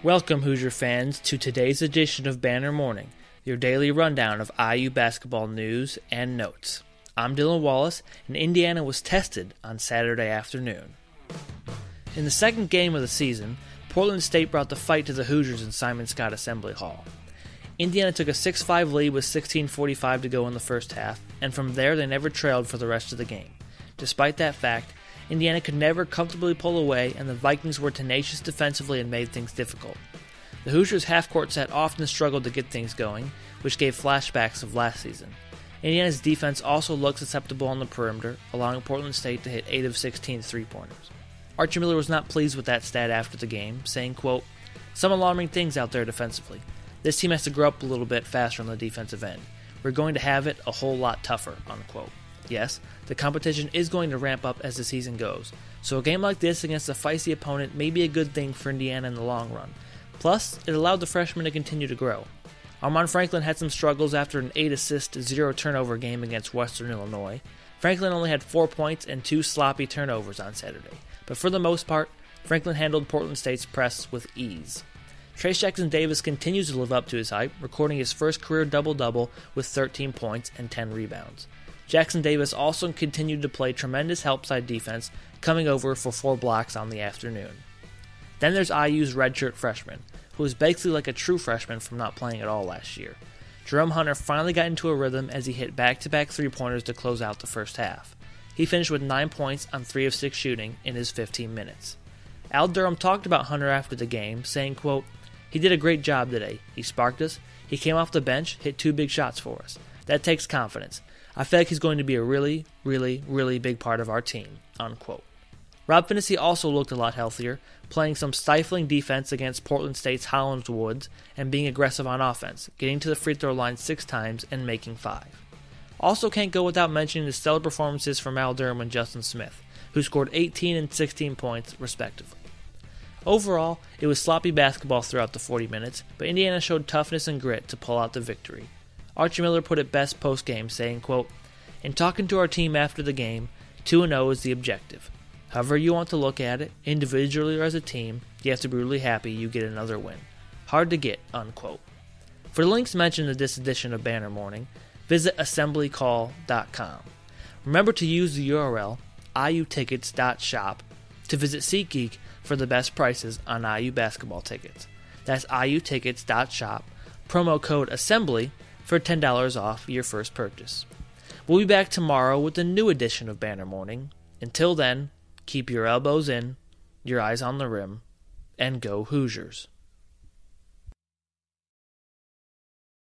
Welcome, Hoosier fans, to today's edition of Banner Morning, your daily rundown of IU basketball news and notes. I'm Dylan Wallace, and Indiana was tested on Saturday afternoon. In the second game of the season, Portland State brought the fight to the Hoosiers in Simon Skjodt Assembly Hall. Indiana took a 6-5 lead with 16:45 to go in the first half, and from there they never trailed for the rest of the game. Despite that fact, Indiana could never comfortably pull away, and the Vikings were tenacious defensively and made things difficult. The Hoosiers' half-court set often struggled to get things going, which gave flashbacks of last season. Indiana's defense also looked susceptible on the perimeter, allowing Portland State to hit 8 of 16 three-pointers. Archie Miller was not pleased with that stat after the game, saying, quote, "Some alarming things out there defensively. This team has to grow up a little bit faster on the defensive end. We're going to have it a whole lot tougher," unquote. Yes, the competition is going to ramp up as the season goes, so a game like this against a feisty opponent may be a good thing for Indiana in the long run. Plus, it allowed the freshmen to continue to grow. Armaan Franklin had some struggles after an 8-assist, 0-turnover game against Western Illinois. Franklin only had 4 points and 2 sloppy turnovers on Saturday, but for the most part, Franklin handled Portland State's press with ease. Trayce Jackson-Davis continues to live up to his hype, recording his first career double-double with 13 points and 10 rebounds. Jackson-Davis also continued to play tremendous help-side defense, coming over for 4 blocks on the afternoon. Then there's IU's redshirt freshman, who was basically like a true freshman from not playing at all last year. Jerome Hunter finally got into a rhythm as he hit back-to-back three-pointers to close out the first half. He finished with 9 points on 3 of 6 shooting in his 15 minutes. Al Durham talked about Hunter after the game, saying, quote, "He did a great job today. He sparked us. He came off the bench, hit 2 big shots for us. That takes confidence. I feel like he's going to be a really, really, really big part of our team," unquote. Rob Phinisee also looked a lot healthier, playing some stifling defense against Portland State's Hollins Woods and being aggressive on offense, getting to the free throw line 6 times and making 5. Also can't go without mentioning the stellar performances from Al Durham and Justin Smith, who scored 18 and 16 points respectively. Overall, it was sloppy basketball throughout the 40 minutes, but Indiana showed toughness and grit to pull out the victory. Archie Miller put it best post-game, saying, quote, "In talking to our team after the game, 2-0 is the objective. However you want to look at it, individually or as a team, you have to be really happy you get another win. Hard to get," unquote. For the links mentioned in this edition of Banner Morning, visit assemblycall.com. Remember to use the URL iutickets.shop to visit SeatGeek for the best prices on IU basketball tickets. That's iutickets.shop, promo code ASSEMBLY for $10 off your first purchase. We'll be back tomorrow with a new edition of Banner Morning. Until then, keep your elbows in, your eyes on the rim, and go Hoosiers.